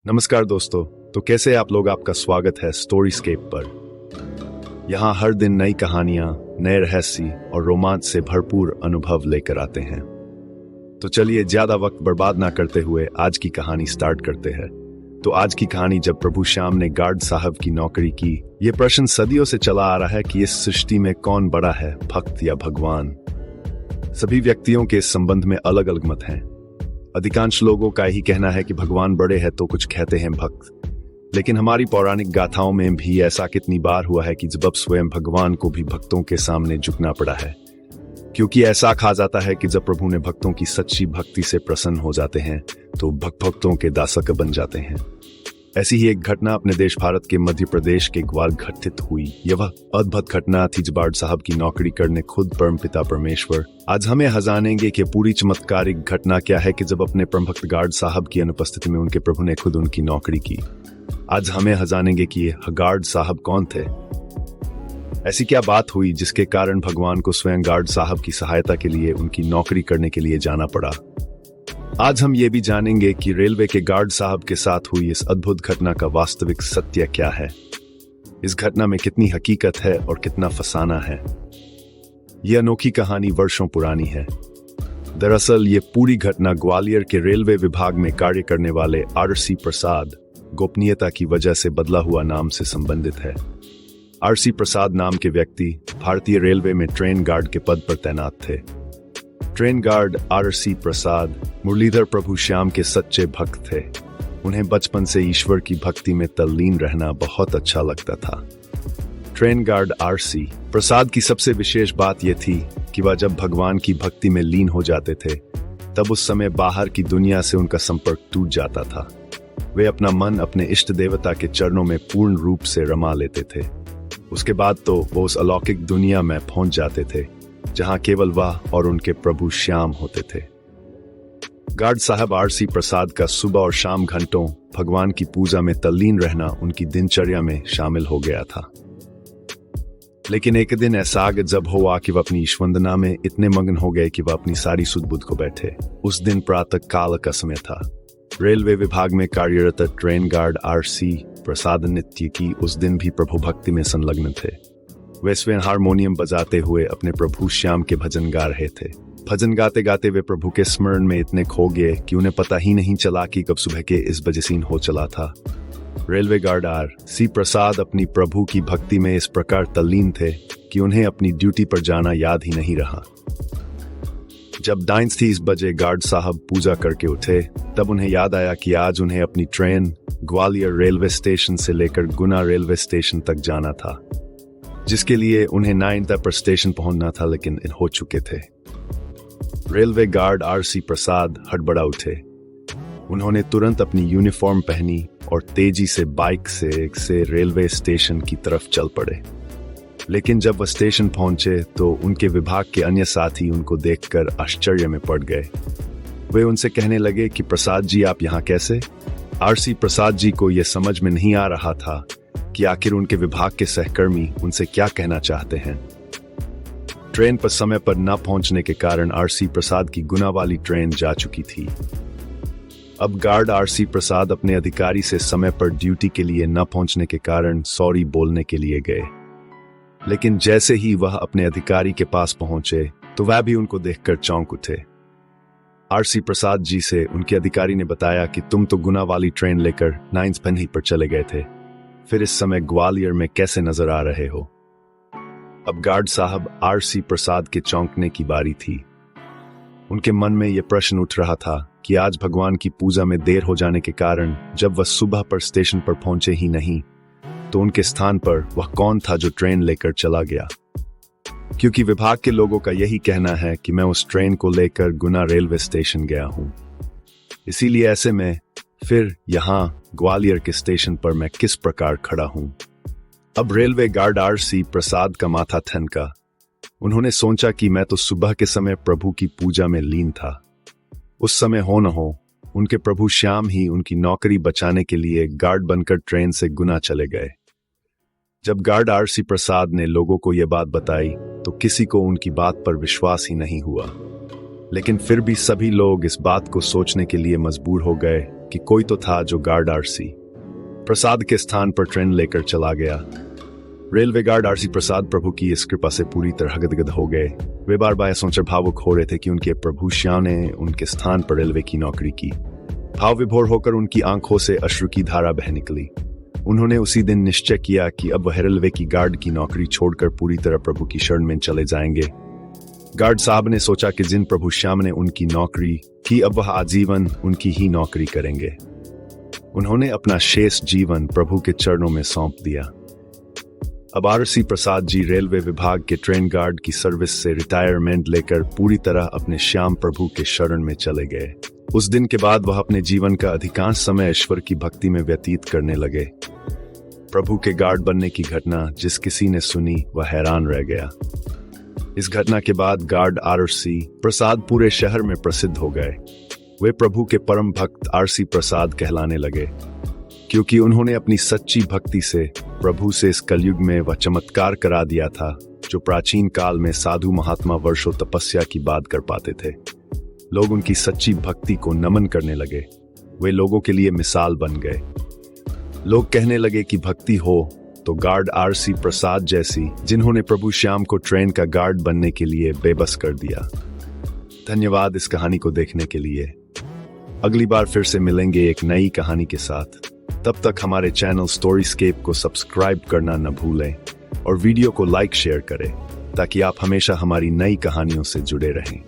नमस्कार दोस्तों। तो कैसे आप लोग? आपका स्वागत है स्टोरीस्केप पर। यहाँ हर दिन नई कहानियां, नए रहस्य और रोमांच से भरपूर अनुभव लेकर आते हैं। तो चलिए ज्यादा वक्त बर्बाद ना करते हुए आज की कहानी स्टार्ट करते हैं। तो आज की कहानी, जब प्रभु श्याम ने गार्ड साहब की नौकरी की। ये प्रश्न सदियों से चला आ रहा है कि इस सृष्टि में कौन बड़ा है, भक्त या भगवान। सभी व्यक्तियों के इस संबंध में अलग अलग मत हैं। अधिकांश लोगों का ही कहना है कि भगवान बड़े हैं तो कुछ कहते हैं भक्त। लेकिन हमारी पौराणिक गाथाओं में भी ऐसा कितनी बार हुआ है कि जब स्वयं भगवान को भी भक्तों के सामने झुकना पड़ा है। क्योंकि ऐसा कहा जाता है कि जब प्रभु ने भक्तों की सच्ची भक्ति से प्रसन्न हो जाते हैं तो भक्तों के दासक बन जाते हैं। ऐसी ही एक घटना अपने देश भारत के मध्य प्रदेश के ग्वाल घटित हुई। यह अद्भुत घटना थी जब गार्ड साहब की नौकरी करने खुद परमपिता परमेश्वर। आज हमें जानेंगे कि पूरी चमत्कारिक घटना क्या है कि जब अपने परम भक्त गार्ड साहब की अनुपस्थिति में उनके प्रभु ने खुद उनकी नौकरी की। आज हमें जानेंगे कि गार्ड साहब कौन थे। ऐसी क्या बात हुई जिसके कारण भगवान को स्वयं गार्ड साहब की सहायता के लिए उनकी नौकरी करने के लिए जाना पड़ा। आज हम ये भी जानेंगे कि रेलवे के गार्ड साहब के साथ हुई इस अद्भुत घटना का वास्तविक सत्य क्या है। इस घटना में कितनी हकीकत है और कितना फसाना है। यह अनोखी कहानी वर्षों पुरानी है। दरअसल ये पूरी घटना ग्वालियर के रेलवे विभाग में कार्य करने वाले आर.सी. प्रसाद गोपनीयता की वजह से बदला हुआ नाम से संबंधित है। आर.सी. प्रसाद नाम के व्यक्ति भारतीय रेलवे में ट्रेन गार्ड के पद पर तैनात थे। Train guard R C. Prasad Muralidhar प्रभु श्याम के सच्चे भक्त थे। उन्हें बचपन से ईश्वर की भक्ति में तल्लीन रहना बहुत अच्छा लगता था। Train guard R C. प्रसाद की सबसे विशेष बात यह थी कि वह जब भगवान की भक्ति में लीन हो जाते थे तब उस समय बाहर की दुनिया से उनका संपर्क टूट जाता था। वे अपना मन अपने इष्ट देवता के चरणों में पूर्ण रूप से रमा लेते थे। उसके बाद तो वो उस अलौकिक दुनिया में पहुंच जाते थे जहां केवल वह और उनके प्रभु श्याम होते थे। गार्ड साहब आर.सी. प्रसाद का सुबह और शाम घंटों भगवान की पूजा में तल्लीन रहना उनकी दिनचर्या में शामिल हो गया था। लेकिन एक दिन ऐसा आगे जब हुआ कि वह अपनी ईश्वंदना में इतने मग्न हो गए कि वह अपनी सारी सुध-बुध को बैठे। उस दिन प्रातः काल का समय था। रेलवे विभाग में कार्यरत ट्रेन गार्ड आर.सी. प्रसाद नित्य की उस दिन भी प्रभु भक्ति में संलग्न थे। वे स्वयं हारमोनियम बजाते हुए अपने प्रभु श्याम के भजन गा रहे थे। भजन गाते गाते वे प्रभु के स्मरण में इतने खो गए कि उन्हें पता ही नहीं चला कि कब सुबह के इस बजसीन हो चला था। Railway guard R C. प्रसाद अपनी प्रभु की भक्ति में इस प्रकार तल्लीन थे कि उन्हें अपनी ड्यूटी पर जाना याद ही नहीं रहा। जब 9:30 बजे गार्ड साहब पूजा करके उठे तब उन्हें याद आया कि आज उन्हें अपनी ट्रेन ग्वालियर रेलवे स्टेशन से लेकर गुना रेलवे स्टेशन तक जाना था, जिसके लिए उन्हें 9 पर स्टेशन पहुंचना था, लेकिन हो चुके थे। Railway guard R C. प्रसाद हड़बड़ा उठे। उन्होंने तुरंत अपनी यूनिफॉर्म पहनी और तेजी से बाइक से रेलवे स्टेशन की तरफ चल पड़े। लेकिन जब वह स्टेशन पहुंचे तो उनके विभाग के अन्य साथी उनको देखकर आश्चर्य में पड़ गए। वे उनसे कहने लगे कि प्रसाद जी, आप यहाँ कैसे? आर.सी. प्रसाद जी को यह समझ में नहीं आ रहा था कि आखिर उनके विभाग के सहकर्मी उनसे क्या कहना चाहते हैं। ट्रेन पर समय पर न पहुंचने के कारण आर.सी. प्रसाद की गुना वाली ट्रेन जा चुकी थी। अब गार्ड आर.सी. प्रसाद अपने अधिकारी से समय पर ड्यूटी के लिए न पहुंचने के कारण सॉरी बोलने के लिए गए। लेकिन जैसे ही वह अपने अधिकारी के पास पहुंचे तो वह भी उनको देखकर चौंक उठे। आर.सी. प्रसाद जी से उनके अधिकारी ने बताया कि तुम तो गुना वाली ट्रेन लेकर 9 पर चले गए थे, फिर इस समय ग्वालियर में कैसे नजर आ रहे हो? अब गार्ड साहब आर.सी. प्रसाद के चौंकने की बारी थी। उनके मन में यह प्रश्न उठ रहा था कि आज भगवान की पूजा में देर हो जाने के कारण जब वह सुबह पर स्टेशन पर पहुंचे ही नहीं तो उनके स्थान पर वह कौन था जो ट्रेन लेकर चला गया। क्योंकि विभाग के लोगों का यही कहना है कि मैं उस ट्रेन को लेकर गुना रेलवे स्टेशन गया हूं। इसीलिए ऐसे में फिर यहां ग्वालियर के स्टेशन पर मैं किस प्रकार खड़ा हूं? अब रेलवे गार्ड आर.सी. प्रसाद का माथा ठनका। उन्होंने सोचा कि मैं तो सुबह के समय प्रभु की पूजा में लीन था। उस समय हो न हो उनके प्रभु श्याम ही उनकी नौकरी बचाने के लिए गार्ड बनकर ट्रेन से गुना चले गए। जब गार्ड आर.सी. प्रसाद ने लोगों को यह बात बताई तो किसी को उनकी बात पर विश्वास ही नहीं हुआ। लेकिन फिर भी सभी लोग इस बात को सोचने के लिए मजबूर हो गए कि कोई तो था जो गार्ड आरसी प्रसाद के स्थान पर ट्रेन लेकर चला गया। रेलवे गार्ड आरसी प्रसाद प्रभु की इस कृपा से पूरी तरह गदगद हो गए। वे बार बार सोचकर भावुक हो रहे थे कि उनके प्रभु श्याम ने उनके स्थान पर रेलवे की नौकरी की। भाव विभोर होकर उनकी आंखों से अश्रु की धारा बह निकली। उन्होंने उसी दिन निश्चय किया कि अब वह रेलवे की गार्ड की नौकरी छोड़कर पूरी तरह प्रभु की शरण में चले जाएंगे। गार्ड साहब ने सोचा कि जिन प्रभु श्याम ने उनकी नौकरी की, अब वह आजीवन उनकी ही नौकरी करेंगे। उन्होंने अपना शेष जीवन प्रभु के चरणों में सौंप दिया। अब आरसी प्रसाद जी रेलवे विभाग के ट्रेन गार्ड की सर्विस से रिटायरमेंट लेकर पूरी तरह अपने श्याम प्रभु के शरण में चले गए। उस दिन के बाद वह अपने जीवन का अधिकांश समय ईश्वर की भक्ति में व्यतीत करने लगे। प्रभु के गार्ड बनने की घटना जिस किसी ने सुनी वह हैरान रह गया। इस घटना के बाद गार्ड आरसी प्रसाद पूरे शहर में प्रसिद्ध हो गए। वे प्रभु के परम भक्त आरसी प्रसाद कहलाने लगे, क्योंकि उन्होंने अपनी सच्ची भक्ति से प्रभु से इस कलयुग में वह चमत्कार करा दिया था जो प्राचीन काल में साधु महात्मा वर्षों तपस्या की बात कर पाते थे। लोग उनकी सच्ची भक्ति को नमन करने लगे। वे लोगों के लिए मिसाल बन गए। लोग कहने लगे कि भक्ति हो तो गार्ड आरसी प्रसाद जैसी, जिन्होंने प्रभु श्याम को ट्रेन का गार्ड बनने के लिए बेबस कर दिया। धन्यवाद इस कहानी को देखने के लिए। अगली बार फिर से मिलेंगे एक नई कहानी के साथ। तब तक हमारे चैनल स्टोरीस्केप को सब्सक्राइब करना न भूलें और वीडियो को लाइक शेयर करें ताकि आप हमेशा हमारी नई कहानियों से जुड़े रहें।